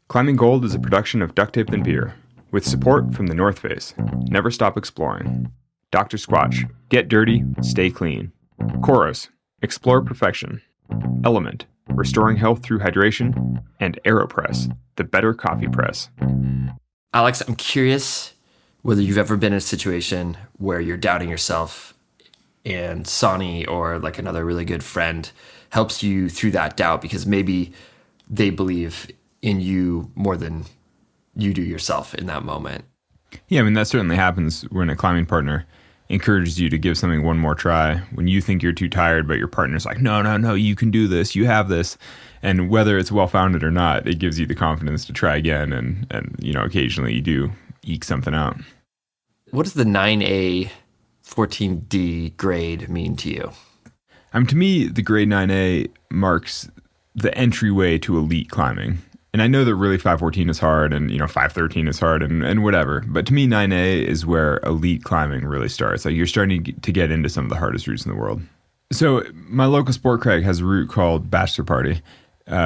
Climbing Gold is a production of Duct Tape and Beer, with support from the North Face. Never stop exploring. Dr. Squatch, get dirty, stay clean. Koros, explore perfection. Element, restoring health through hydration. And AeroPress, the better coffee press. Alex, I'm curious whether you've ever been in a situation where you're doubting yourself and Sonnie or like another really good friend helps you through that doubt because maybe they believe in you more than you do yourself in that moment. Yeah, I mean, that certainly happens when a climbing partner encourages you to give something one more try. When you think you're too tired, but your partner's like, no, you can do this, you have this. And whether it's well-founded or not, it gives you the confidence to try again. And occasionally you do eke something out. What does the 9A 14D grade mean to you? To me, the grade 9A marks the entryway to elite climbing. And I know that really 514 is hard and 513 is hard and whatever. But to me, 9A is where elite climbing really starts. Like you're starting to get into some of the hardest routes in the world. So my local sport crag has a route called Bachelor Party,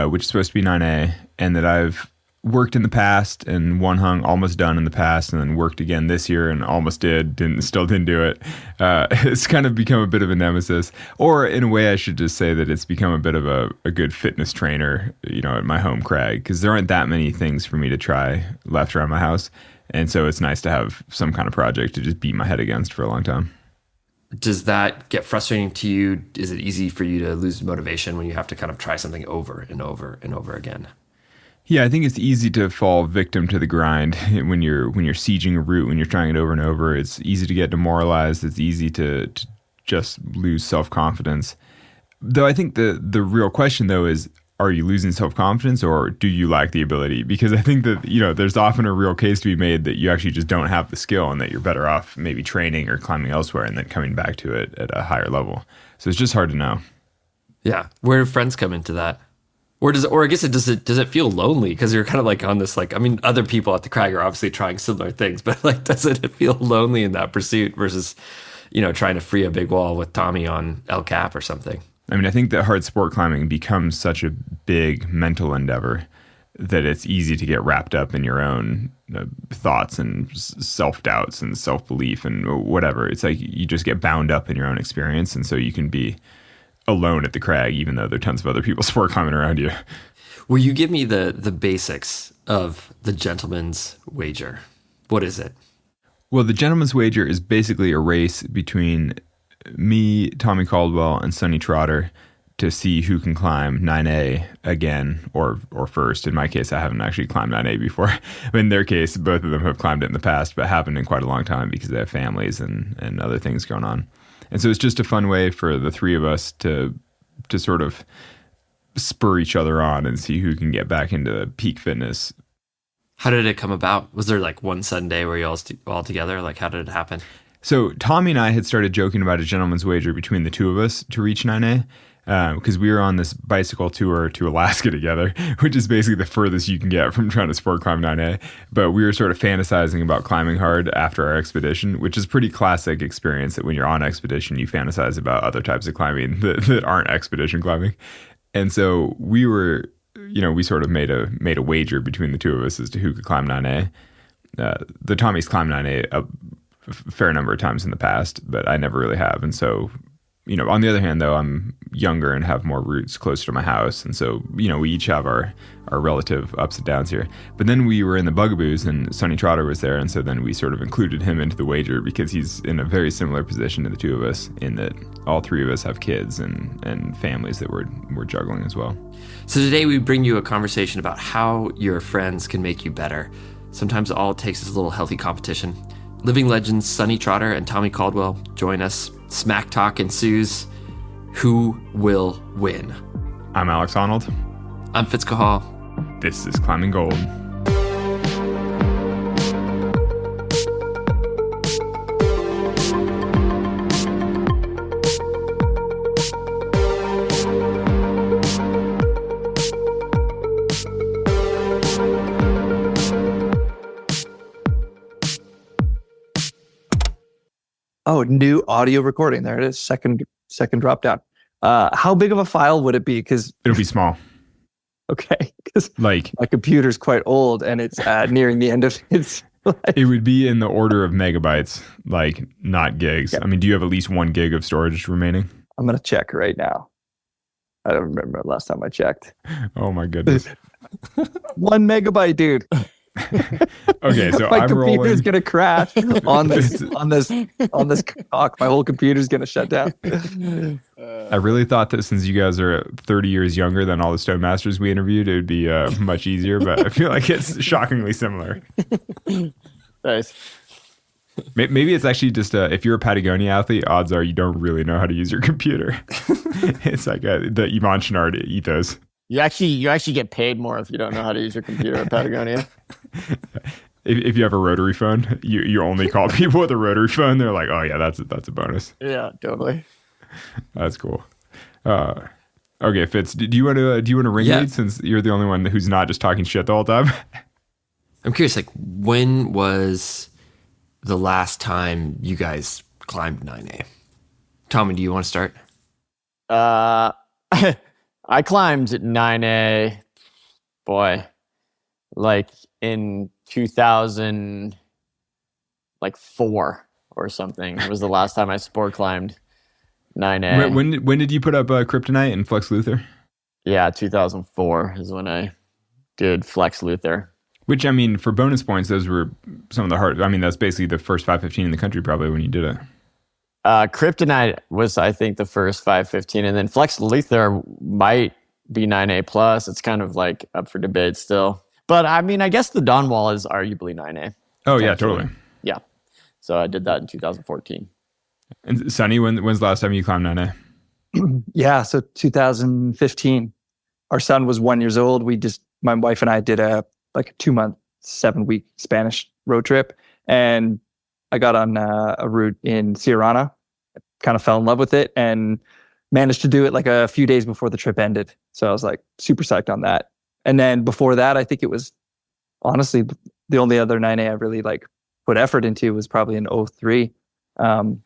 which is supposed to be 9A, and that I've worked in the past and one hung almost done in the past and then worked again this year and almost still didn't do it. It's kind of become a bit of a nemesis, or in a way I should just say that it's become a bit of a good fitness trainer, at my home crag, because there aren't that many things for me to try left around my house. And so it's nice to have some kind of project to just beat my head against for a long time. Does that get frustrating to you? Is it easy for you to lose motivation when you have to kind of try something over and over and over again? Yeah, I think it's easy to fall victim to the grind when you're sieging a route, when you're trying it over and over. It's easy to get demoralized. It's easy to just lose self-confidence. Though I think the real question, though, is, are you losing self-confidence or do you lack the ability? Because I think that, there's often a real case to be made that you actually just don't have the skill and that you're better off maybe training or climbing elsewhere and then coming back to it at a higher level. So it's just hard to know. Yeah. Where do friends come into that? Or does it feel lonely because you're kind of like on this, other people at the crag are obviously trying similar things, but does it feel lonely in that pursuit versus, trying to free a big wall with Tommy on El Cap or something? I think that hard sport climbing becomes such a big mental endeavor that it's easy to get wrapped up in your own thoughts and self-doubts and self-belief and whatever. It's like you just get bound up in your own experience, and so you can be alone at the crag, even though there are tons of other people sport climbing around you. Will you give me the basics of the gentleman's wager? What is it? Well, the gentleman's wager is basically a race between me, Tommy Caldwell, and Sonnie Trotter to see who can climb 9A again or first. In my case, I haven't actually climbed 9A before. In their case, both of them have climbed it in the past, but haven't in quite a long time because they have families and other things going on. And so it's just a fun way for the three of us to sort of spur each other on and see who can get back into peak fitness. How did it come about? Was there one Sunday where you all together? How did it happen? So Tommy and I had started joking about a gentleman's wager between the two of us to reach 9A. Because we were on this bicycle tour to Alaska together, which is basically the furthest you can get from trying to sport climb 9A. But we were sort of fantasizing about climbing hard after our expedition, which is a pretty classic experience that when you're on expedition, you fantasize about other types of climbing that aren't expedition climbing. And so we were, we sort of made a wager between the two of us as to who could climb 9A. The Tommy's climbed 9A a fair number of times in the past, but I never really have. And so, on the other hand, though, I'm younger and have more routes closer to my house. And so, we each have our relative ups and downs here. But then we were in the Bugaboos and Sonnie Trotter was there. And so then we sort of included him into the wager because he's in a very similar position to the two of us in that all three of us have kids and families that we're juggling as well. So today we bring you a conversation about how your friends can make you better. Sometimes all it takes is a little healthy competition. Living legends Sonnie Trotter and Tommy Caldwell join us. Smack talk ensues. Who will win? I'm Alex Honnold. I'm Fitz Cahall. This is Climbing Gold. Oh, new audio recording. There it is. Second drop down. How big of a file would it be? Because it'll be small. Okay, because Like my computer's quite old and it's nearing the end of its life. it would be in the order of megabytes, like not gigs. Okay. I mean, do you have at least 1 gig of storage remaining? I'm gonna check right now. I don't remember last time I checked. Oh my goodness. 1 megabyte, dude. Okay, so My I'm computer's rolling. gonna crash on this talk. My whole computer's gonna shut down. I really thought that since you guys are 30 years younger than all the Stone Masters we interviewed, it would be much easier, but I feel like it's shockingly similar. Nice. Maybe it's actually just if you're a Patagonia athlete, odds are you don't really know how to use your computer. It's like the Ivan Chenard ethos. You actually get paid more if you don't know how to use your computer at Patagonia. If you have a rotary phone, you only call people with a rotary phone. They're like, oh yeah, that's a bonus. Yeah, totally. That's cool. Okay, Fitz, do you want to ring Yeah. lead since you're the only one who's not just talking shit the whole time? I'm curious, like, when was the last time you guys climbed 9A? Tommy, do you want to start? I climbed 9A, boy, like in 2004 or something was the last time I sport climbed 9A. When did you put up Kryptonite and Flex Luther? Yeah, 2004 is when I did Flex Luther. Which, I mean, for bonus points, those were some of the hard. I mean, that's basically the first 515 in the country probably when you did it. Kryptonite was, I think, the first 515, and then Flex Luther might be 9A plus. It's kind of like up for debate still. But I mean, I guess the Dawn Wall is arguably 9A. Oh, yeah, totally. Yeah. So I did that in 2014. And Sonny, when's the last time you climbed 9A? Yeah, so 2015. Our son was 1 year old. My wife and I did a 2-month, 7-week Spanish road trip, and I got on a route in Sierrana, kind of fell in love with it, and managed to do it like a few days before the trip ended. So I was like super psyched on that. And then before that, I think it was honestly the only other 9A I really put effort into was probably in 2003. And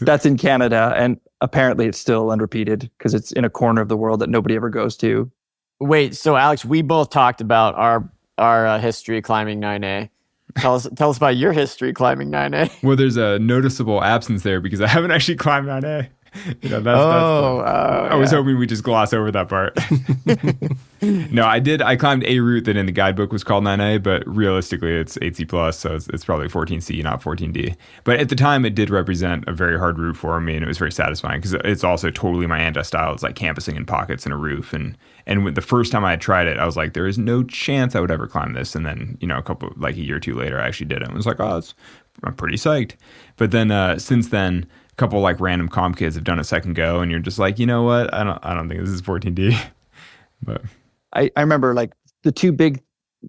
that's in Canada. And apparently it's still unrepeated because it's in a corner of the world that nobody ever goes to. Wait, so Alex, we both talked about our history climbing 9A. Tell us about your history climbing 9A. Well, there's a noticeable absence there because I haven't actually climbed 9A. I was hoping we just gloss over that part. No, I did. I climbed a route that in the guidebook was called 9A, but realistically it's 8C plus, so it's probably 14C, not 14D. But at the time, it did represent a very hard route for me, and it was very satisfying because it's also totally my anti-style. It's like campusing in pockets and a roof, and when the first time I had tried it, I was like, there is no chance I would ever climb this. And then a year or two later, I actually did it. And I was like, I'm pretty psyched. But then since then, a couple random comp kids have done a second go, and you're just like, you know what? I don't think this is 14D. But I remember the two big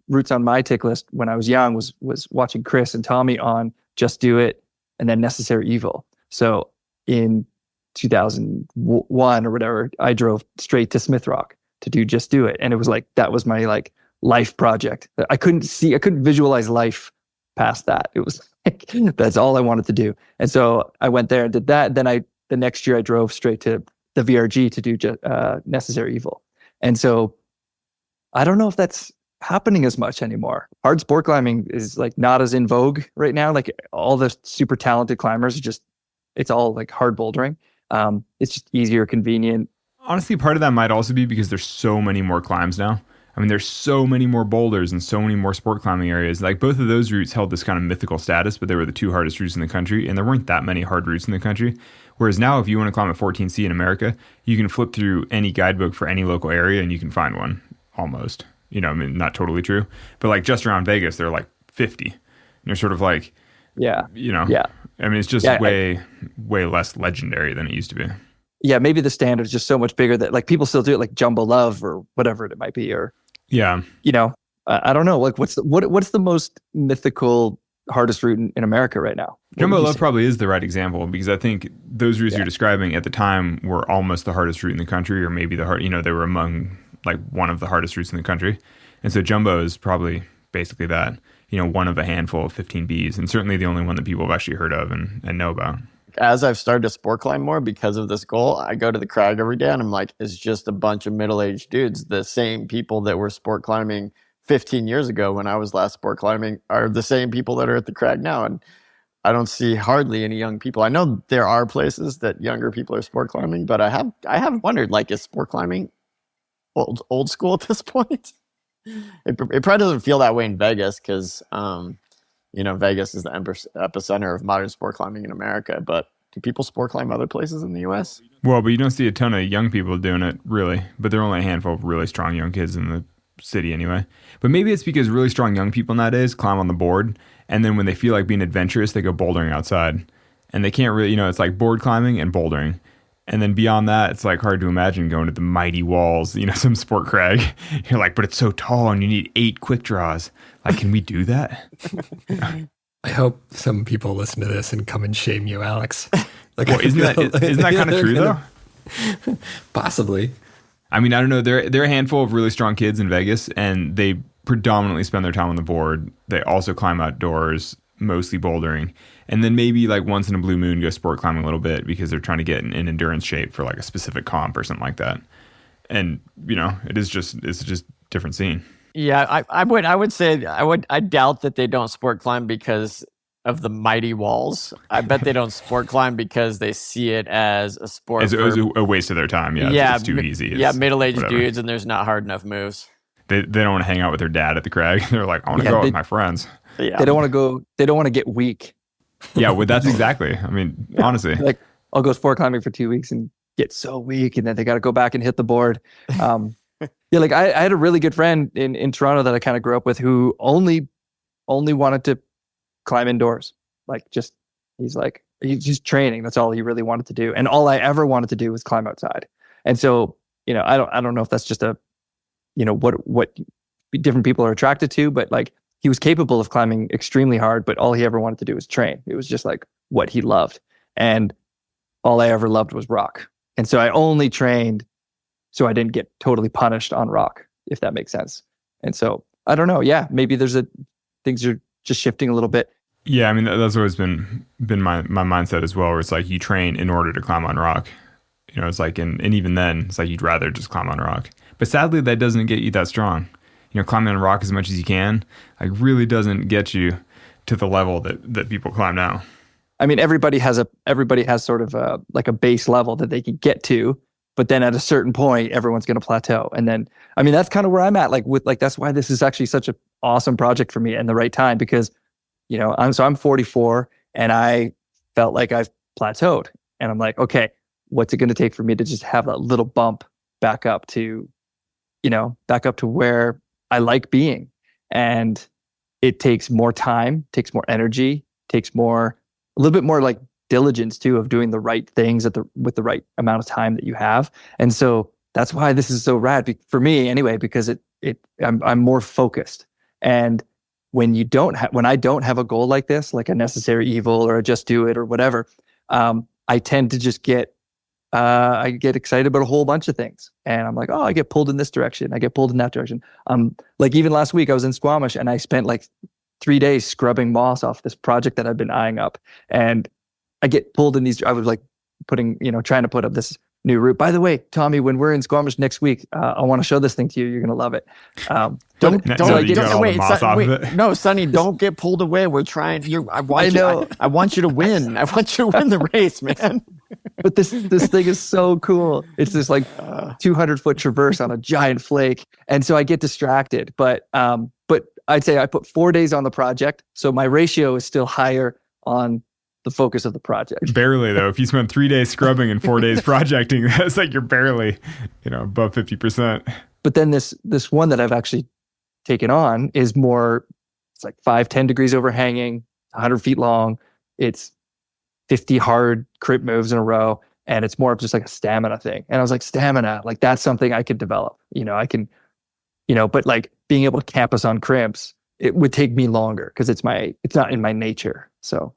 routes on my tick list when I was young was watching Chris and Tommy on Just Do It and then Necessary Evil. So in 2001 or whatever, I drove straight to Smith Rock to do Just Do It. And it was that was my life project. I couldn't visualize life past that. It was that's all I wanted to do. And so I went there and did that. Then the next year I drove straight to the VRG to do Necessary Evil. And so I don't know if that's happening as much anymore. Hard sport climbing is not as in vogue right now. All the super talented climbers it's all hard bouldering. It's just easier, convenient. honestly, part of that might also be because there's so many more climbs now. I mean, there's so many more boulders and so many more sport climbing areas. Both of those routes held this kind of mythical status, but they were the two hardest routes in the country, and there weren't that many hard routes in the country. Whereas now, if you want to climb a 14C in America, you can flip through any guidebook for any local area and you can find one, almost. I mean, not totally true, but just around Vegas, there are 50. And you're sort of yeah. Yeah. I mean, it's just way less legendary than it used to be. Yeah, maybe the standard is just so much bigger that people still do it Jumbo Love or whatever it might be, or yeah, I don't know. What's the most mythical hardest route in America right now? Jumbo Love probably is the right example because I think those routes you're describing at the time were almost the hardest route in the country, or maybe they were among one of the hardest routes in the country. And so Jumbo is probably basically that, one of a handful of 15Bs, and certainly the only one that people have actually heard of and know about. as I've started to sport climb more because of this goal, I go to the crag every day and I'm like, it's just a bunch of middle-aged dudes. The same people that were sport climbing 15 years ago when I was last sport climbing are the same people that are at the crag now. And I don't see hardly any young people. I know there are places that younger people are sport climbing, but I have wondered, like, is sport climbing old school at this point? It probably doesn't feel that way in Vegas because, Vegas is the epicenter of modern sport climbing in America. But do people sport climb other places in the U.S.? Well, but you don't see a ton of young people doing it, really. But there are only a handful of really strong young kids in the city anyway. But maybe it's because really strong young people nowadays climb on the board, and then when they feel like being adventurous, they go bouldering outside. And they can't really, it's like board climbing and bouldering. And then beyond that, it's like hard to imagine going to the mighty walls, some sport crag. You're like, but it's so tall and you need 8 quick draws. Like, can we do that? I hope some people listen to this and come and shame you, Alex. Like, well, isn't that kind of true though? Possibly. I mean, I don't know. There are a handful of really strong kids in Vegas, and they predominantly spend their time on the board. They also climb outdoors, mostly bouldering. And then maybe like once in a blue moon go sport climbing a little bit because they're trying to get in endurance shape for like a specific comp or something like that. And it's just different scene. Yeah, I would say I doubt that they don't sport climb because of the mighty walls. I bet they don't sport climb because they see it as a sport. As a waste of their time. Yeah, it's too easy. Middle-aged whatever. Dudes, and there's not hard enough moves. They don't want to hang out with their dad at the crag. They're like, I want to go out with my friends. Yeah. They don't want to go. They don't want to get weak. Yeah, well, that's exactly. I mean, honestly. Like, I'll go sport climbing for 2 weeks and get so weak, and then they got to go back and hit the board. Like I had a really good friend in Toronto that I kind of grew up with who only wanted to climb indoors. Like, he's just training. That's all he really wanted to do. And all I ever wanted to do was climb outside. And so, I don't know if that's just a, what different people are attracted to, but like, he was capable of climbing extremely hard, but all he ever wanted to do was train. It was just like what he loved. And all I ever loved was rock. And so I only trained so I didn't get totally punished on rock, if that makes sense. And so I don't know. Yeah, maybe things are just shifting a little bit. Yeah, I mean, that's always been my mindset as well, where it's like you train in order to climb on rock. It's like, and even then, it's like you'd rather just climb on rock. But sadly, that doesn't get you that strong. Climbing on rock as much as you can, like, really doesn't get you to the level that people climb now. I mean, everybody has sort of like a base level that they can get to, but then at a certain point, everyone's going to plateau. And then, I mean, that's kind of where I'm at. That's why this is actually such an awesome project for me and the right time, because, I'm 44 and I felt like I've plateaued, and I'm like, okay, what's it going to take for me to just have that little bump back up to where I like being? And it takes more time, takes more energy, takes a little bit more like diligence too, of doing the right things with the right amount of time that you have. And so that's why this is so rad for me anyway, because I'm more focused. And when I don't have a goal like this, like a necessary evil or a just do it or whatever, I tend to just I get excited about a whole bunch of things, and I'm like, oh, I get pulled in this direction, I get pulled in that direction. Like even last week I was in Squamish and I spent like 3 days scrubbing moss off this project that I've been eyeing up, and I get pulled in these. I was like trying to put up this new route. By the way, Tommy, when we're in Squamish next week, I want to show this thing to you. You're gonna love it. No, Sonnie, don't get pulled away. We're trying. I want you to win. I want you to win the race, man. But this thing is so cool. It's this like 200-foot traverse on a giant flake, and so I get distracted. But I'd say I put 4 days on the project, so my ratio is still higher on the focus of the project. Barely though. If you spend 3 days scrubbing and 4 days projecting, that's like you're barely, above 50%. But then this one that I've actually taken on is more. It's like 5-10 degrees overhanging, 100 feet long. It's 50 hard crimp moves in a row, and it's more of just like a stamina thing. And I was like, stamina, like that's something I could develop. I can, but like being able to campus on crimps, it would take me longer because it's not in my nature. So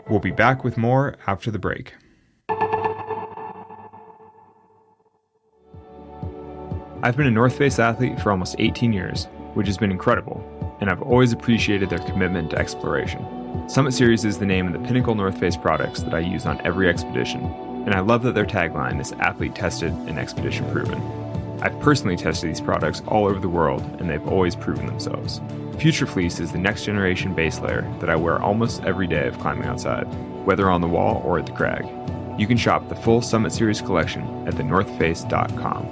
we'll be back with more after the break. I've been a North Face athlete for almost 18 years, which has been incredible, and I've always appreciated their commitment to exploration. Summit Series is the name of the pinnacle North Face products that I use on every expedition, and I love that their tagline is athlete tested and expedition proven. I've personally tested these products all over the world, and they've always proven themselves. Future Fleece is the next generation base layer that I wear almost every day of climbing outside, whether on the wall or at the crag. You can shop the full Summit Series collection at thenorthface.com.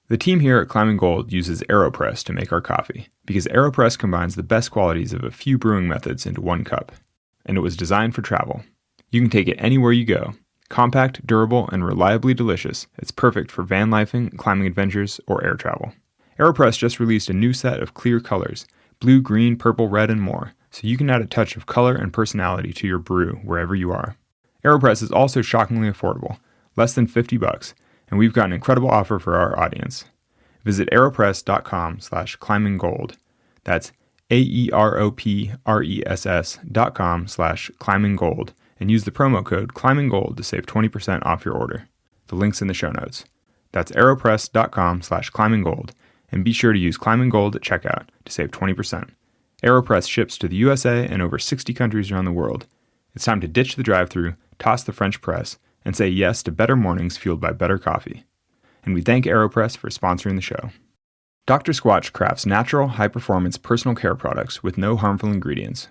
The team here at Climbing Gold uses AeroPress to make our coffee, because AeroPress combines the best qualities of a few brewing methods into one cup, and it was designed for travel. You can take it anywhere you go. Compact, durable, and reliably delicious, it's perfect for van lifing, climbing adventures, or air travel. AeroPress just released a new set of clear colors, blue, green, purple, red, and more, so you can add a touch of color and personality to your brew wherever you are. AeroPress is also shockingly affordable, less than $50, and we've got an incredible offer for our audience. Visit aeropress.com/climbinggold. That's AEROPRESS.com/climbinggold and use the promo code climbinggold to save 20% off your order. The link's in the show notes. That's aeropress.com/climbinggold, and be sure to use Climbing Gold at checkout to save 20%. AeroPress ships to the USA and over 60 countries around the world. It's time to ditch the drive-thru, toss the French press, and say yes to better mornings fueled by better coffee. And we thank AeroPress for sponsoring the show. Dr. Squatch crafts natural, high-performance personal care products with no harmful ingredients.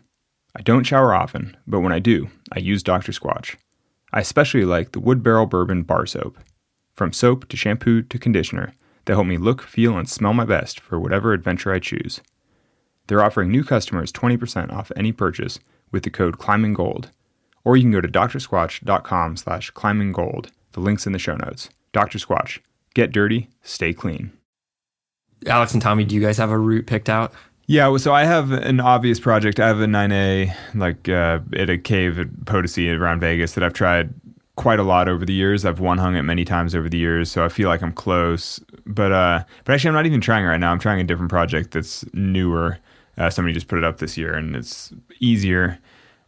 I don't shower often, but when I do, I use Dr. Squatch. I especially like the Wood Barrel Bourbon Bar Soap. From soap to shampoo to conditioner, they help me look, feel, and smell my best for whatever adventure I choose. They're offering new customers 20% off any purchase with the code ClimbingGold. Or you can go to drsquatch.com/climbinggold. The link's in the show notes. Dr. Squatch. Get dirty, stay clean. Alex and Tommy, do you guys have a route picked out? Yeah, so I have an obvious project. I have a 9A at a cave at Potosi around Vegas that I've tried quite a lot over the years. I've one hung it many times over the years, so I feel like I'm close. But actually, I'm not even trying it right now. I'm trying a different project that's newer. Somebody just put it up this year, and it's easier,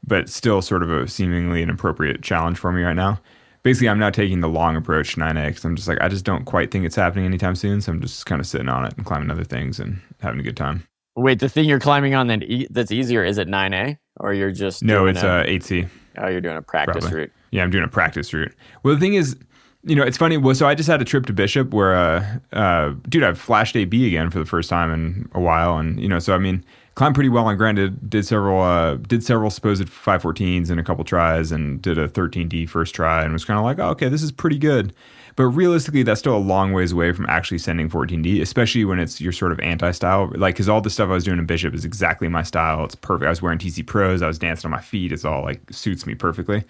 but still sort of a seemingly an appropriate challenge for me right now. Basically, I'm now taking the long approach to 9A because I'm just like, I just don't quite think it's happening anytime soon. So I'm just kind of sitting on it and climbing other things and having a good time. Wait, the thing you're climbing on that's easier, is it 9A? Or you're just No, it's 8C. Oh, you're doing a practice route. Yeah, I'm doing a practice route. Well, the thing is, it's funny. Well, so I just had a trip to Bishop where, I've flashed AB again for the first time in a while. And, so I mean, climbed pretty well on granted, did several supposed 514s in a couple tries and did a 13D first try and was kind of like, oh, okay, this is pretty good. But realistically, that's still a long ways away from actually sending 14D, especially when it's your sort of anti-style. Like, because all the stuff I was doing in Bishop is exactly my style. It's perfect. I was wearing TC Pros. I was dancing on my feet. It's all like suits me perfectly.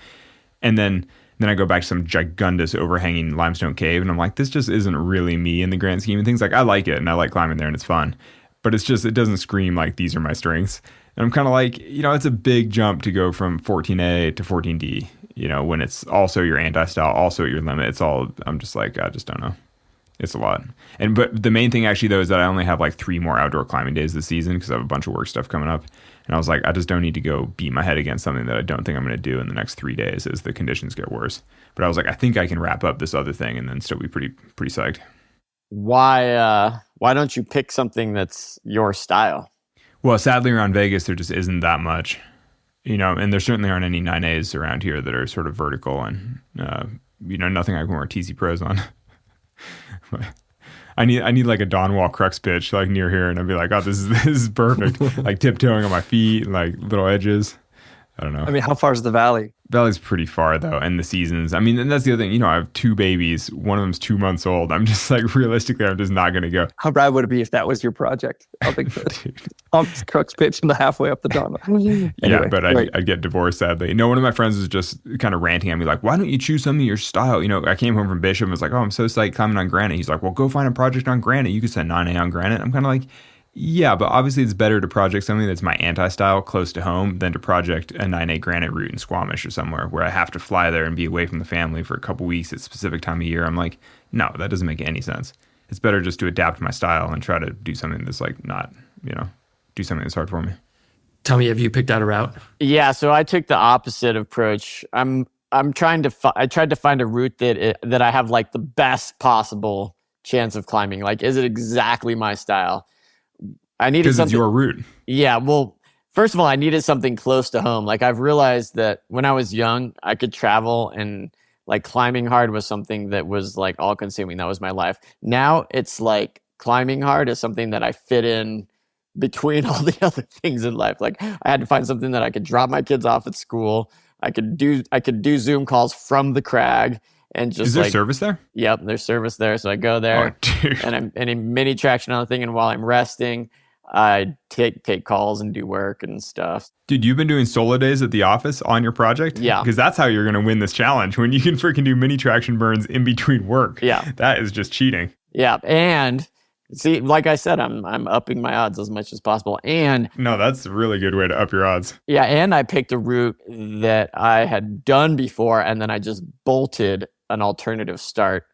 And then I go back to some gigundous overhanging limestone cave and I'm like, this just isn't really me in the grand scheme of things. Like, I like it and I like climbing there and it's fun. But it's just, it doesn't scream like these are my strengths. And I'm kind of like, it's a big jump to go from 14A to 14D, when it's also your anti-style, also your limit. It's all, I'm just like, I just don't know. It's a lot. But the main thing actually though is that I only have like 3 more outdoor climbing days this season because I have a bunch of work stuff coming up. And I was like, I just don't need to go beat my head against something that I don't think I'm going to do in the next 3 days as the conditions get worse. But I was like, I think I can wrap up this other thing and then still be pretty psyched. Why don't you pick something that's your style? Well, sadly around Vegas, there just isn't that much, and there certainly aren't any 9As around here that are sort of vertical and, nothing I can wear TC Pros on. I need like a Donwall crux pitch like near here, and I'd be like, oh, this is perfect. Like tiptoeing on my feet, like little edges. I don't know. I mean, how far is the valley? Valley's pretty far though, and the seasons. I mean, and that's the other thing. I have 2 babies. One of them's 2 months old. I'm just like, realistically, I'm just not gonna go. How rad would it be if that was your project? How big crux pitch from the halfway up the dawn. Anyway, yeah, but I'd get divorced sadly. One of my friends was just kind of ranting at me like, why don't you choose something your style? I came home from Bishop and was like, oh, I'm so psyched climbing on granite. He's like, well, go find a project on granite. You could send 9A on granite. I'm kind of like, yeah, but obviously it's better to project something that's my anti-style close to home than to project a 9A granite route in Squamish or somewhere where I have to fly there and be away from the family for a couple weeks at a specific time of year. I'm like, no, that doesn't make any sense. It's better just to adapt my style and try to do something that's like not, do something that's hard for me. Tommy, have you picked out a route? Yeah, so I took the opposite approach. I tried to find a route that I have like the best possible chance of climbing. Like, is it exactly my style? I needed because something. it's your route. Yeah, well, First of all, I needed something close to home. Like I've realized that when I was young, I could travel and like climbing hard was something that was like all consuming. That was my life. Now it's like climbing hard is something that I fit in between all the other things in life. Like I had to find something that I could drop my kids off at school. I could do Zoom calls from the crag and just Is there like, service there? yep, there's service there. So I go there Oh, dude. and I'm in a mini traction on the thing. And while I'm resting, I take calls and do work and stuff. Dude, you've been doing solo days at the office on your project? Yeah. Because that's how you're going to win this challenge, when you can freaking do mini traction burns in between work. Yeah. That is just cheating. Yeah. And see, like I said, I'm upping my odds as much as possible. And No, that's a really good way to up your odds. yeah, and I picked a route that I had done before, and then I just bolted an alternative start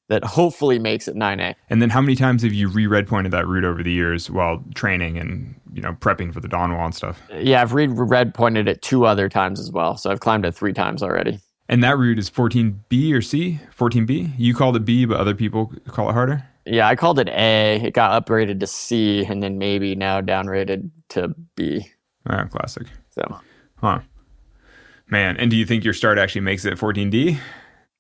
that hopefully makes it 9A. And then how many times have you re-red pointed that route over the years while training and, prepping for the dawn wall and stuff? Yeah, I've red pointed it 2 other times as well. So I've climbed it 3 times already. And that route is 14B or C? 14B? You called it B, but other people call it harder? Yeah, I called it A. It got upgraded to C, and then maybe now downrated to B. Ah, classic. So, Huh. Man, and do you think your start actually makes it 14D?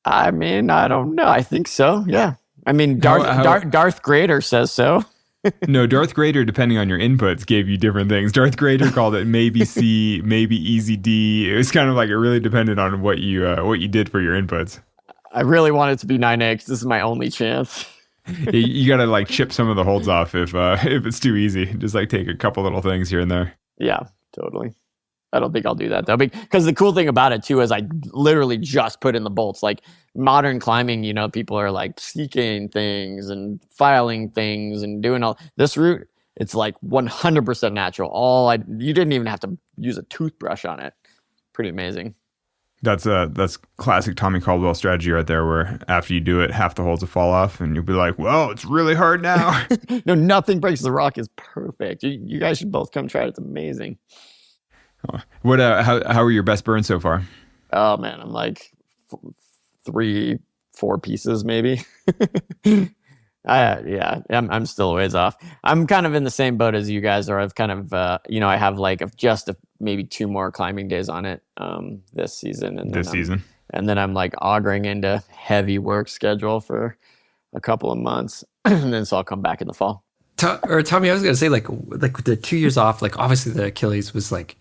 I mean, I don't know. I think so. Yeah. I mean, How- Darth Grader says so. No, Darth Grader, depending on your inputs, gave you different things. Darth Grader called it maybe C, maybe easy D. It was kind of like it really depended on what you did for your inputs. I really want it to be 9A because this is my only chance. You got to like chip some of the holds off if it's too easy. Just like take a couple little things here and there. Yeah, totally. I don't think I'll do that though, because the cool thing about it too is I literally just put in the bolts. Like modern climbing, people are like seeking things and filing things and doing all this route. It's like 100% natural. You didn't even have to use a toothbrush on it. Pretty amazing. That's classic Tommy Caldwell strategy right there, where after you do it, half the holds will fall off and you'll be like, well, it's really hard now. No, nothing breaks the rock is perfect. You guys should both come try it. It's amazing. What? How are your best burns so far? Oh man, I'm like 3-4 pieces maybe. Yeah, I'm still a ways off. I'm kind of in the same boat as you guys are. I've kind of, I have like just maybe 2 more climbing days on it this season. And then I'm like auguring into heavy work schedule for a couple of months, and then so I'll come back in the fall. Tommy, I was gonna say like the 2 years off, like obviously the Achilles was like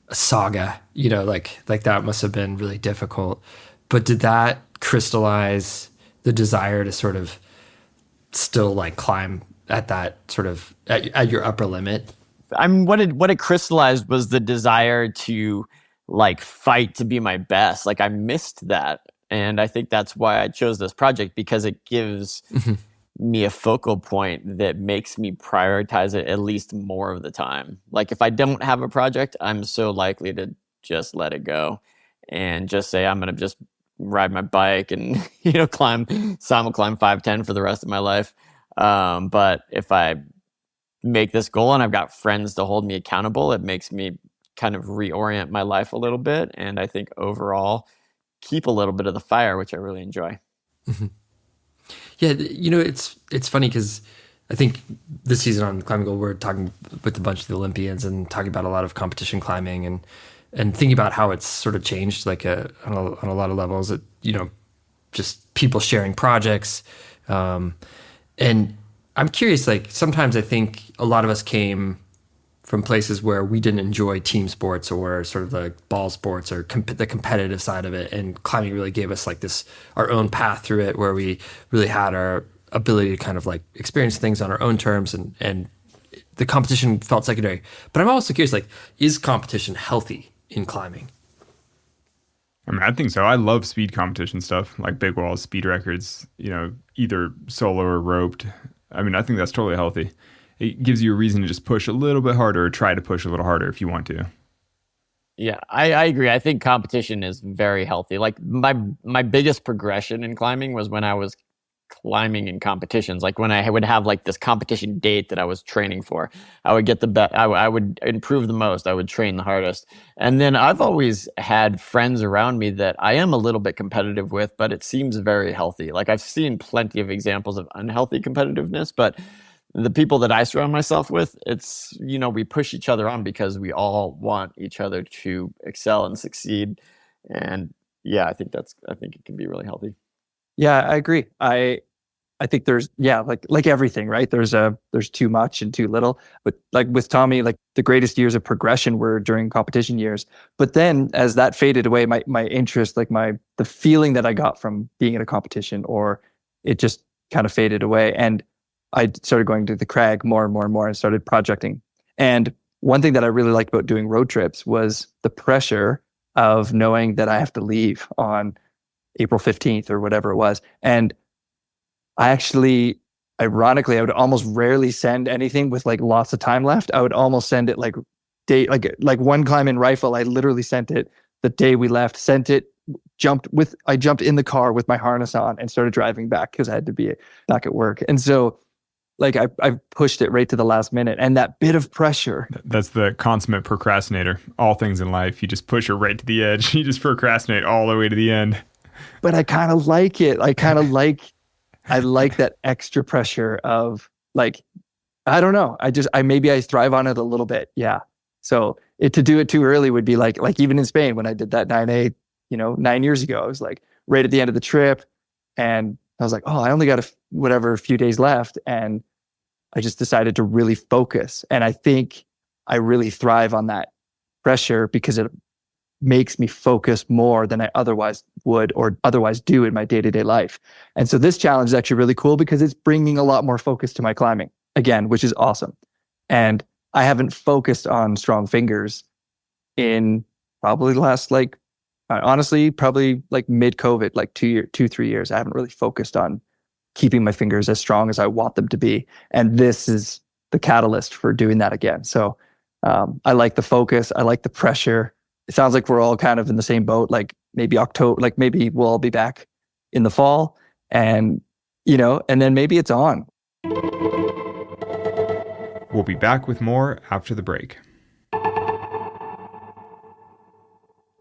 a saga, like that must have been really difficult. But did that crystallize the desire to sort of still like climb at that sort of at your upper limit? I mean, what it crystallized was the desire to like fight to be my best. Like I missed that, and I think that's why I chose this project, because it gives me a focal point that makes me prioritize it at least more of the time. Like if I don't have a project, I'm so likely to just let it go and just say I'm gonna just ride my bike and climb 510 for the rest of my life. But if I make this goal and I've got friends to hold me accountable, it makes me kind of reorient my life a little bit, and I think overall keep a little bit of the fire, which I really enjoy. Mm-hmm. Yeah, it's funny because I think this season on Climbing Gold, we're talking with a bunch of the Olympians and talking about a lot of competition climbing and thinking about how it's sort of changed, like on a lot of levels. Just people sharing projects, and I'm curious. Like sometimes I think a lot of us came from places where we didn't enjoy team sports or sort of the ball sports or the competitive side of it. And climbing really gave us like our own path through it, where we really had our ability to kind of like experience things on our own terms, and the competition felt secondary. But I'm also curious, like, is competition healthy in climbing? I mean, I think so. I love speed competition stuff, like big walls, speed records, either solo or roped. I mean, I think that's totally healthy. It gives you a reason to just push a little bit harder, or try to push a little harder if you want to. Yeah, I agree. I think competition is very healthy. Like my biggest progression in climbing was when I was climbing in competitions. Like when I would have like this competition date that I was training for, I would get the best. I would improve the most. I would train the hardest. And then I've always had friends around me that I am a little bit competitive with, but it seems very healthy. Like I've seen plenty of examples of unhealthy competitiveness, but the people that I surround myself with, it's, we push each other on because we all want each other to excel and succeed. And yeah, I think it can be really healthy. Yeah, I agree. I think there's, like everything, right? There's too much and too little. But like with Tommy, like the greatest years of progression were during competition years. But then as that faded away, my interest, like the feeling that I got from being at a competition, or it just kind of faded away. And I started going to the crag more and more and more and started projecting. And one thing that I really liked about doing road trips was the pressure of knowing that I have to leave on April 15th or whatever it was. And I actually, ironically, I would almost rarely send anything with like lots of time left. I would almost send it like one climb in rifle. I literally sent it the day we left, I jumped in the car with my harness on and started driving back because I had to be back at work. And so like I pushed it right to the last minute, and that bit of pressure. That's the consummate procrastinator. All things in life, you just push it right to the edge. You just procrastinate all the way to the end. But I kind of like it. I like that extra pressure of like, I don't know. Maybe I thrive on it a little bit. Yeah. So to do it too early would be like even in Spain when I did that 9A, 9 years ago, I was like right at the end of the trip, and I was like, oh, I only got a few days left. And I just decided to really focus. And I think I really thrive on that pressure because it makes me focus more than I otherwise would or otherwise do in my day-to-day life. And so this challenge is actually really cool because it's bringing a lot more focus to my climbing again, which is awesome. And I haven't focused on strong fingers in probably the last honestly, probably like mid-COVID, like 3 years. I haven't really focused on keeping my fingers as strong as I want them to be. And this is the catalyst for doing that again. So I like the focus. I like the pressure. It sounds like we're all kind of in the same boat, like maybe October, like maybe we'll all be back in the fall, and, and then maybe it's on. We'll be back with more after the break.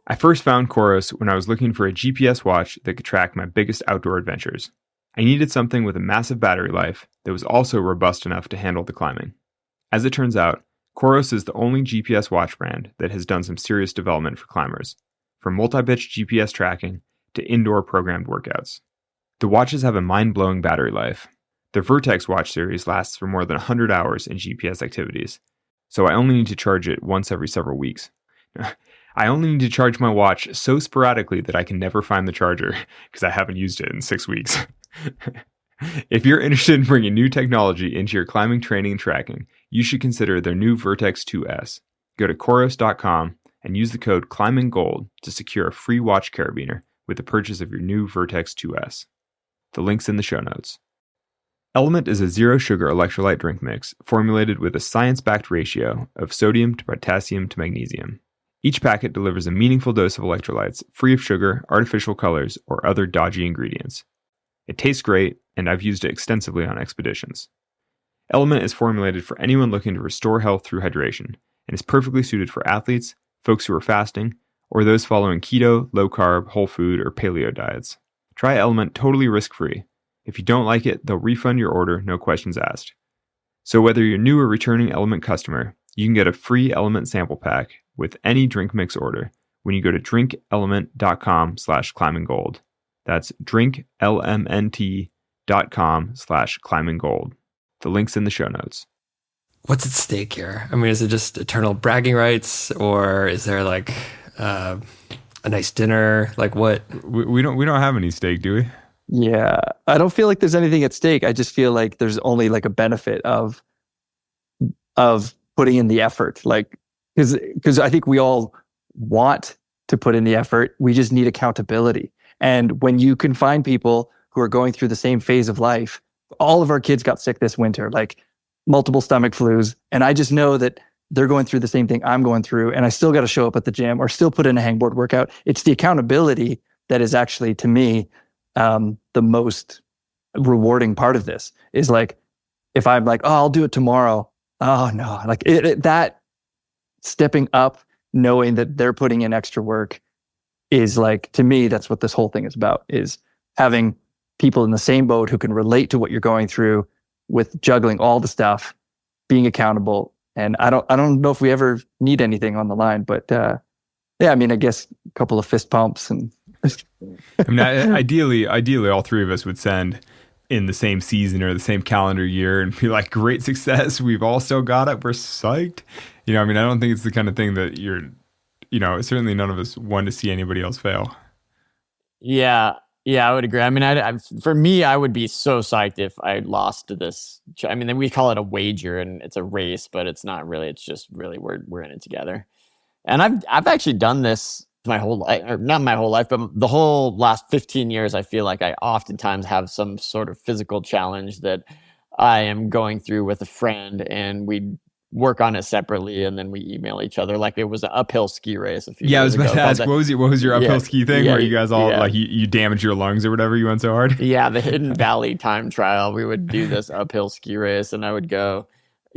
I first found Coros when I was looking for a GPS watch that could track my biggest outdoor adventures. I needed something with a massive battery life that was also robust enough to handle the climbing. As it turns out, Coros is the only GPS watch brand that has done some serious development for climbers, from multi-bitch GPS tracking to indoor programmed workouts. The watches have a mind-blowing battery life. The Vertex watch series lasts for more than 100 hours in GPS activities, so I only need to charge it once every several weeks. I only need to charge my watch so sporadically that I can never find the charger, because I haven't used it in 6 weeks. If you're interested in bringing new technology into your climbing training and tracking, you should consider their new Vertex 2S. Go to Coros.com and use the code ClimbingGold to secure a free watch carabiner with the purchase of your new Vertex 2S. The link's in the show notes. Element is a zero-sugar electrolyte drink mix formulated with a science-backed ratio of sodium to potassium to magnesium. Each packet delivers a meaningful dose of electrolytes, free of sugar, artificial colors, or other dodgy ingredients. It tastes great, and I've used it extensively on expeditions. Element is formulated for anyone looking to restore health through hydration, and is perfectly suited for athletes, folks who are fasting, or those following keto, low-carb, whole food, or paleo diets. Try Element totally risk-free. If you don't like it, they'll refund your order, no questions asked. So whether you're new or returning Element customer, you can get a free Element sample pack with any drink mix order when you go to drinkelement.com/climbinggold. That's drinklmnt.com/climbinggold. The link's in the show notes. What's at stake here? I mean, is it just eternal bragging rights, or is there like a nice dinner? Like what? We don't have any stake, do we? Yeah, I don't feel like there's anything at stake. I just feel like there's only like a benefit of putting in the effort. Like, because I think we all want to put in the effort. We just need accountability. And when you can find people who are going through the same phase of life, all of our kids got sick this winter, like multiple stomach flus. And I just know that they're going through the same thing I'm going through. And I still got to show up at the gym or still put in a hangboard workout. It's the accountability that is actually, to me, the most rewarding part of this is like, if I'm like, oh, I'll do it tomorrow. Oh no, like that stepping up, knowing that they're putting in extra work is like, to me, that's what this whole thing is about, is having people in the same boat who can relate to what you're going through, with juggling all the stuff, being accountable. And I don't know if we ever need anything on the line, but yeah, I mean, I guess a couple of fist pumps and. I mean, ideally, all three of us would send in the same season or the same calendar year and be like, great success. We've all still got it. We're psyched. You know, I mean, I don't think it's the kind of thing that certainly none of us want to see anybody else fail. Yeah, I would agree. I mean, for me, I would be so psyched if I lost to this. I mean, we call it a wager and it's a race, but it's not really. It's just really we're in it together. And I've actually done this my whole life, or not my whole life, but the whole last 15 years. I feel like I oftentimes have some sort of physical challenge that I am going through with a friend, and we work on it separately, and then we email each other. Like, it was an uphill ski race a few years ago. I was about to ask, what was your uphill ski thing where you guys all like you damaged your lungs or whatever, you went so hard? Yeah, the Hidden Valley time trial. We would do this uphill ski race, and I would go.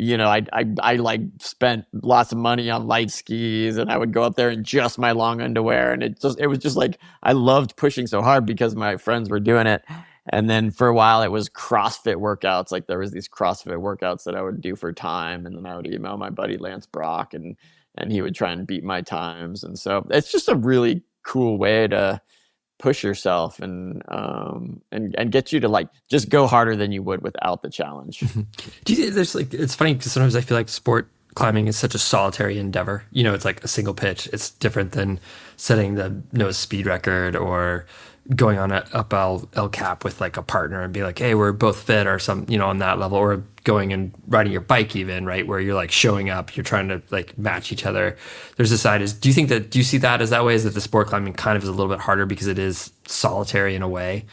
I like spent lots of money on light skis, and I would go up there in just my long underwear, and it was just like, I loved pushing so hard because my friends were doing it. And then for a while it was CrossFit workouts. Like, there was these CrossFit workouts that I would do for time, and then I would email my buddy Lance Brock, and he would try and beat my times. And so it's just a really cool way to push yourself and get you to like just go harder than you would without the challenge. Do you think there's like, it's funny because sometimes I feel like sport climbing is such a solitary endeavor. You know, it's like a single pitch. It's different than setting the nose speed record or going on up El Cap with like a partner and be like, hey, we're both fit or some, on that level, or going and riding your bike even, right? Where you're like showing up, you're trying to like match each other. There's this side do you see that as that way? Is that the sport climbing kind of is a little bit harder because it is solitary in a way?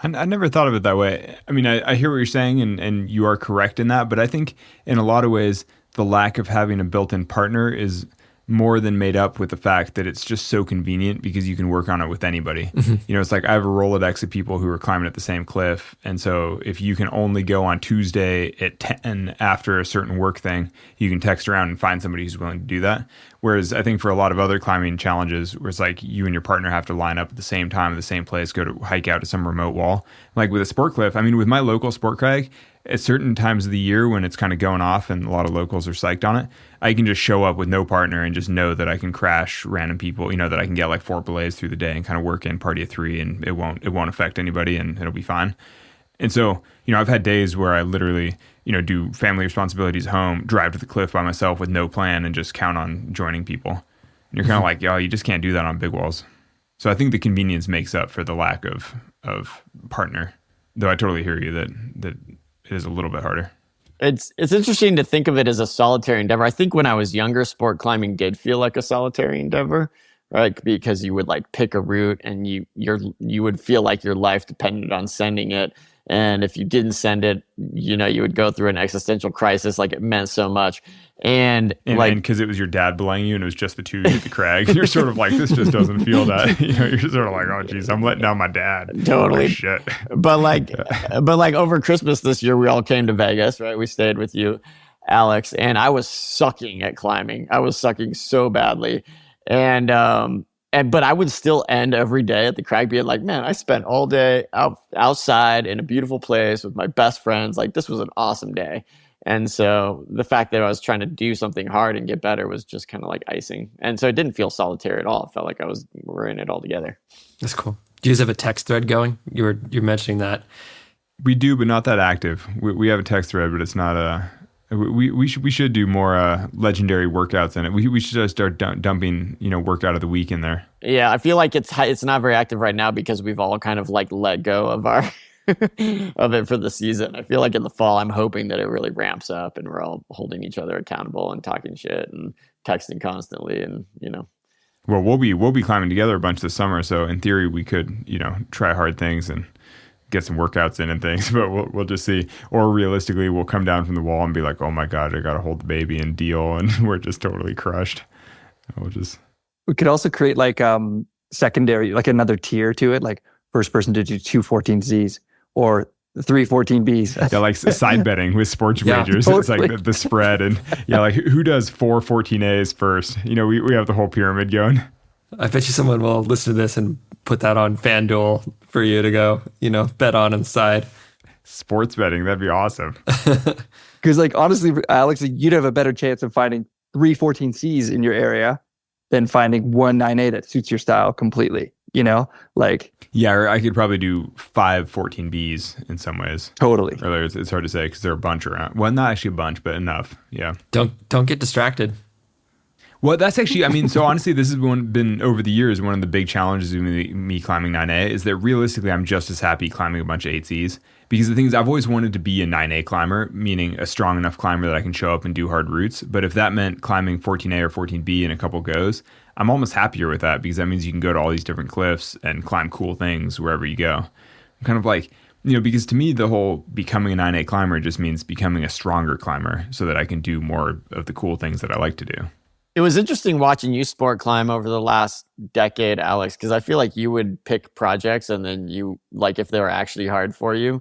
I never thought of it that way. I mean, I hear what you're saying, and you are correct in that, but I think in a lot of ways, the lack of having a built-in partner is more than made up with the fact that it's just so convenient because you can work on it with anybody. Mm-hmm. It's like I have a Rolodex of people who are climbing at the same cliff. And so if you can only go on Tuesday at 10 after a certain work thing, you can text around and find somebody who's willing to do that. Whereas I think for a lot of other climbing challenges where it's like you and your partner have to line up at the same time at the same place, go to hike out to some remote wall. Like with a sport cliff, I mean, with my local sport crag, at certain times of the year when it's kind of going off and a lot of locals are psyched on it, I can just show up with no partner and just know that I can crash random people, that I can get like 4 belays through the day and kind of work in party of 3 and it won't affect anybody and it'll be fine. And so, I've had days where I literally, do family responsibilities home, drive to the cliff by myself with no plan and just count on joining people. And you're kind of like, you just can't do that on big walls. So I think the convenience makes up for the lack of partner, though I totally hear you that it is a little bit harder. It's interesting to think of it as a solitary endeavor. I think when I was younger, sport climbing did feel like a solitary endeavor, right? Because you would like pick a route and you would feel like your life depended on sending it. And if you didn't send it, you would go through an existential crisis. Like, it meant so much. And because it was your dad belaying you and it was just the two of you at the crag, you're sort of like, this just doesn't feel that. You're sort of like, oh geez, I'm letting down my dad. Totally. Oh, shit. But like over Christmas this year, we all came to Vegas, right? We stayed with you, Alex, and I was sucking at climbing. I was sucking so badly. But I would still end every day at the crag being like, man, I spent all day outside in a beautiful place with my best friends. Like, this was an awesome day. And so the fact that I was trying to do something hard and get better was just kind of like icing. And so it didn't feel solitary at all. It felt like we're in it all together. That's cool. Do you guys have a text thread going? You're mentioning that. We do, but not that active. We have a text thread, but it's not we should do more legendary workouts in it. We should just start dumping workout of the week in there. Yeah, I feel like it's not very active right now because we've all kind of like let go of our of it for the season. I feel like in the fall, I'm hoping that it really ramps up and we're all holding each other accountable and talking shit and texting constantly and Well, we'll be climbing together a bunch this summer, so in theory we could try hard things and get some workouts in and things, but we'll just see. Or realistically, we'll come down from the wall and be like, oh my God, I got to hold the baby and deal. And we're just totally crushed. We could also create like secondary, like another tier to it, like first person to do 2 14Zs or 3 14Bs. Yeah, like side betting with sports wagers. Totally. It's like the spread. And like who does 4 14As first? We have the whole pyramid going. I bet you someone will listen to this and put that on FanDuel for you to go, bet on the side. Sports betting, that'd be awesome. Because like honestly, Alex, you'd have a better chance of finding 3 14Cs in your area than finding one 9A that suits your style completely. You know, like Yeah, or I could probably do 5 14Bs in some ways. totally. Or it's hard to say because there are a bunch around. Well, not actually a bunch, but enough. Yeah. Don't get distracted. Well, that's actually, I mean, so honestly, this has been over the years, one of the big challenges of me climbing 9A is that realistically, I'm just as happy climbing a bunch of 8Cs. Because the thing is, I've always wanted to be a 9A climber, meaning a strong enough climber that I can show up and do hard routes. But if that meant climbing 14A or 14B in a couple goes, I'm almost happier with that because that means you can go to all these different cliffs and climb cool things wherever you go. I'm kind of like, because to me, the whole becoming a 9A climber just means becoming a stronger climber so that I can do more of the cool things that I like to do. It was interesting watching you sport climb over the last decade, Alex, because I feel like you would pick projects and then you, like, if they were actually hard for you,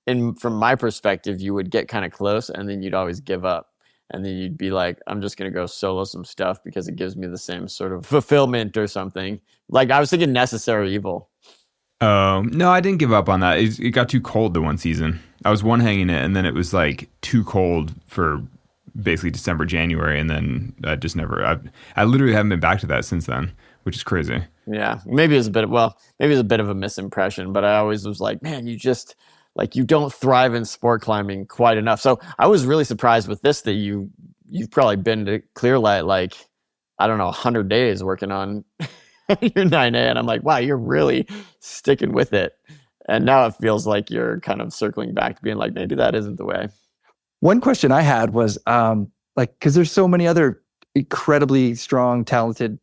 and from my perspective, you would get kind of close and then you'd always give up. And then you'd be like, I'm just going to go solo some stuff because it gives me the same sort of fulfillment or something. Like, I was thinking Necessary Evil. No, I didn't give up on that. It got too cold the one season. I was one hanging it, and then it was like too cold for basically December, January, and then I just never. I literally haven't been back to that since then, which is crazy. Yeah, maybe it's a bit. Well, maybe it's a bit of a misimpression, but I always was like, man, you just like you don't thrive in sport climbing quite enough. So I was really surprised with this that you've probably been to Clearlight like I don't know 100 days working on your 9A, and I'm like, wow, you're really sticking with it. And now it feels like you're kind of circling back to being like, maybe that isn't the way. One question I had was like, because there's so many other incredibly strong, talented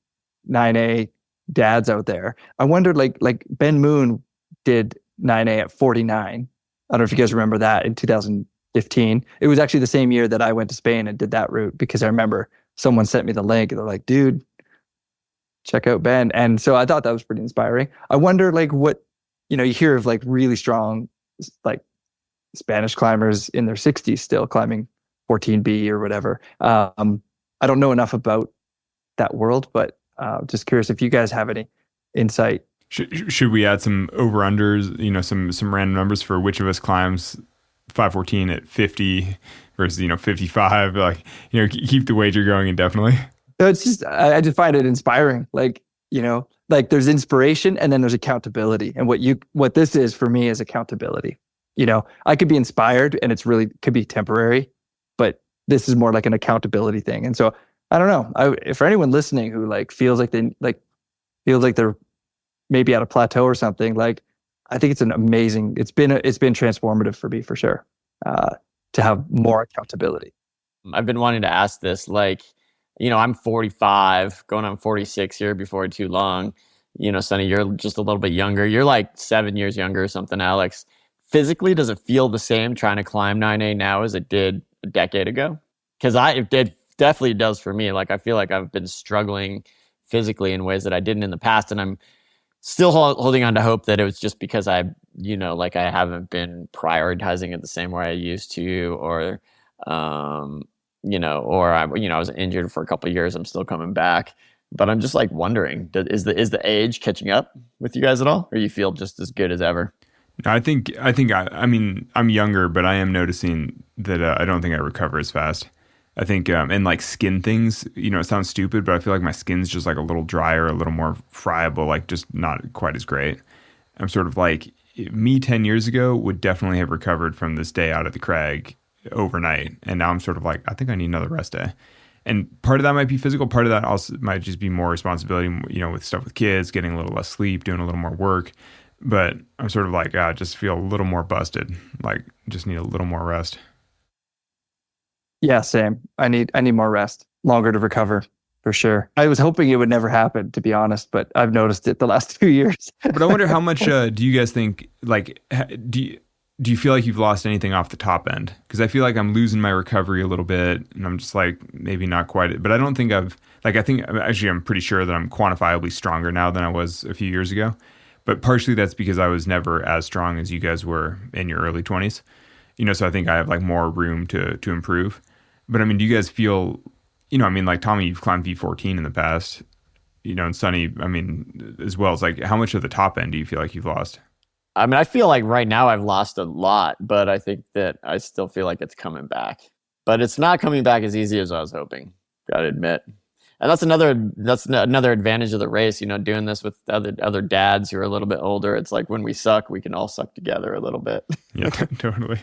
9A dads out there. I wondered, like Ben Moon did 9A at 49. I don't know if you guys remember that in 2015. It was actually the same year that I went to Spain and did that route because I remember someone sent me the link and they're like, dude, check out Ben. And so I thought that was pretty inspiring. I wonder like what, you hear of like really strong, like Spanish climbers in their 60s still climbing 14B or whatever. I don't know enough about that world, but just curious if you guys have any insight. Should we add some over-unders, some random numbers for which of us climbs 514 at 50 versus, 55? Like, keep the wager going indefinitely. It's just, I just find it inspiring. Like, like there's inspiration and then there's accountability. And what this is for me is accountability. I could be inspired and it's really could be temporary, but this is more like an accountability thing. And so I don't know. For anyone listening who like feels like they're maybe at a plateau or something, like I think it's an amazing. It's been transformative for me for sure to have more accountability. I've been wanting to ask this. Like, I'm 45, going on 46 here before too long. Sonny, you're just a little bit younger. You're like 7 years younger or something, Alex. Physically, does it feel the same trying to climb 9A now as it did a decade ago? Because it definitely does for me. Like, I feel like I've been struggling physically in ways that I didn't in the past. And I'm still holding on to hope that it was just because I haven't been prioritizing it the same way I used to, or, I was injured for a couple of years. I'm still coming back. But I'm just like wondering, is the age catching up with you guys at all? Or you feel just as good as ever? I mean, I'm younger, but I am noticing that I don't think I recover as fast. I think, and like skin things, it sounds stupid, but I feel like my skin's just like a little drier, a little more friable, like just not quite as great. I'm sort of like, me 10 years ago would definitely have recovered from this day out at the crag overnight. And now I'm sort of like, I think I need another rest day. And part of that might be physical. Part of that also might just be more responsibility, with stuff with kids, getting a little less sleep, doing a little more work. But I'm sort of like, I just feel a little more busted. Like, just need a little more rest. Yeah, same. I need more rest, longer to recover for sure. I was hoping it would never happen, to be honest, but I've noticed it the last 2 years. But I wonder how much do you guys think? Like, do you feel like you've lost anything off the top end? Because I feel like I'm losing my recovery a little bit, and I'm just like maybe not quite. But I don't think I'm pretty sure that I'm quantifiably stronger now than I was a few years ago. But partially that's because I was never as strong as you guys were in your early 20s. So I think I have like more room to improve. But I mean, do you guys feel, like Tommy, you've climbed V14 in the past, and Sonny, I mean, as well. It's like, how much of the top end do you feel like you've lost? I mean, I feel like right now I've lost a lot, but I think that I still feel like it's coming back. But it's not coming back as easy as I was hoping, gotta admit. And that's another advantage of the race, doing this with other dads who are a little bit older. It's like when we suck, we can all suck together a little bit. Yeah, totally.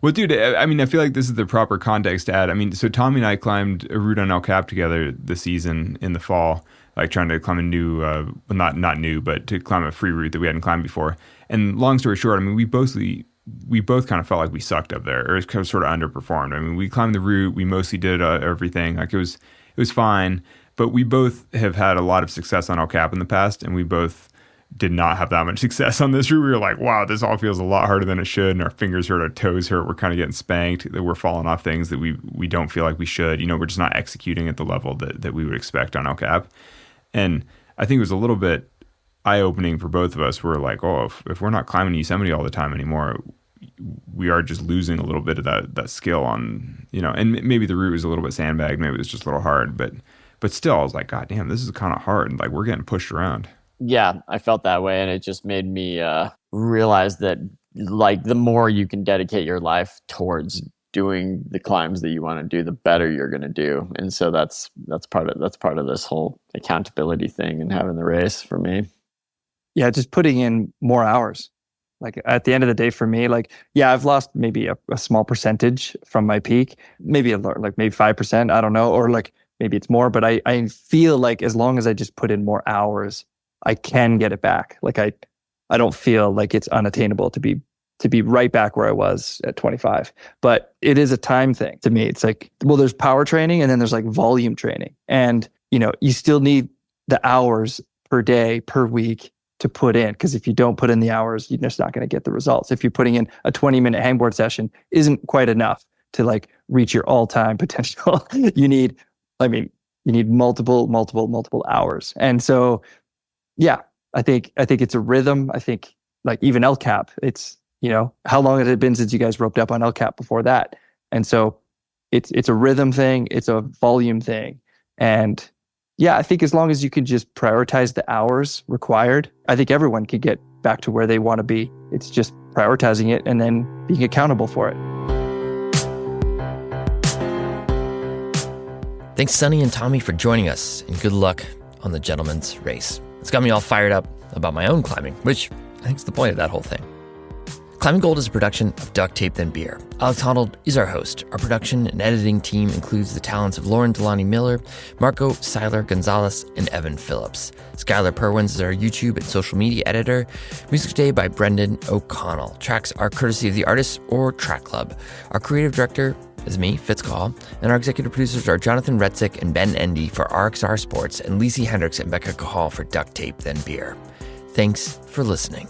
Well, dude, I mean, I feel like this is the proper context to add. I mean, so Tommy and I climbed a route on El Cap together this season in the fall, like trying to climb a new, well, not new, but to climb a free route that we hadn't climbed before. And long story short, I mean, we both kind of felt like we sucked up there, or it was sort of underperformed. I mean, we climbed the route, we mostly did everything. Like it was fine, but we both have had a lot of success on El Cap in the past, and we both did not have that much success on this route. We were like, wow, this all feels a lot harder than it should, and our fingers hurt, our toes hurt, we're kind of getting spanked, that we're falling off things that we don't feel like we should. We're just not executing at the level that we would expect on El Cap. And I think it was a little bit eye-opening for both of us. We're like, oh, if we're not climbing Yosemite all the time anymore, we are just losing a little bit of that skill on, and maybe the route was a little bit sandbagged, maybe it was just a little hard, but still I was like, God damn, this is kind of hard, and like we're getting pushed around. Yeah, I felt that way, and it just made me realize that like the more you can dedicate your life towards doing the climbs that you want to do, the better you're going to do. And so that's part of this whole accountability thing and having the race for me. Yeah, just putting in more hours. Like at the end of the day for me, like, yeah, I've lost maybe a small percentage from my peak, maybe like maybe 5%, I don't know, or like maybe it's more, but I feel like as long as I just put in more hours, I can get it back. Like I don't feel like it's unattainable to be right back where I was at 25. But it is a time thing to me. It's like, well, there's power training and then there's like volume training. And, you still need the hours per day, per week to put in, because if you don't put in the hours, you're just not going to get the results. If you're putting in a 20-minute hangboard session, isn't quite enough to like reach your all-time potential. You need multiple hours. And so, yeah, I think it's a rhythm. I think like even El Cap, it's, how long has it been since you guys roped up on El Cap before that? And so it's a rhythm thing. It's a volume thing. And yeah, I think as long as you can just prioritize the hours required, I think everyone could get back to where they want to be. It's just prioritizing it and then being accountable for it. Thanks, Sonnie and Tommy, for joining us, and good luck on the gentleman's race. It's got me all fired up about my own climbing, which I think is the point of that whole thing. Climbing Gold is a production of Duct Tape Then Beer. Alex Honnold is our host. Our production and editing team includes the talents of Lauren Delani Miller, Marco Seiler Gonzalez, and Evan Phillips. Skylar Perwins is our YouTube and social media editor. Music today by Brendan O'Connell. Tracks are courtesy of the artists or Track Club. Our creative director is me, Fitz Call, and our executive producers are Jonathan Retzik and Ben Endy for RXR Sports, and Lacey Hendricks and Becca Cahal for Duct Tape Then Beer. Thanks for listening.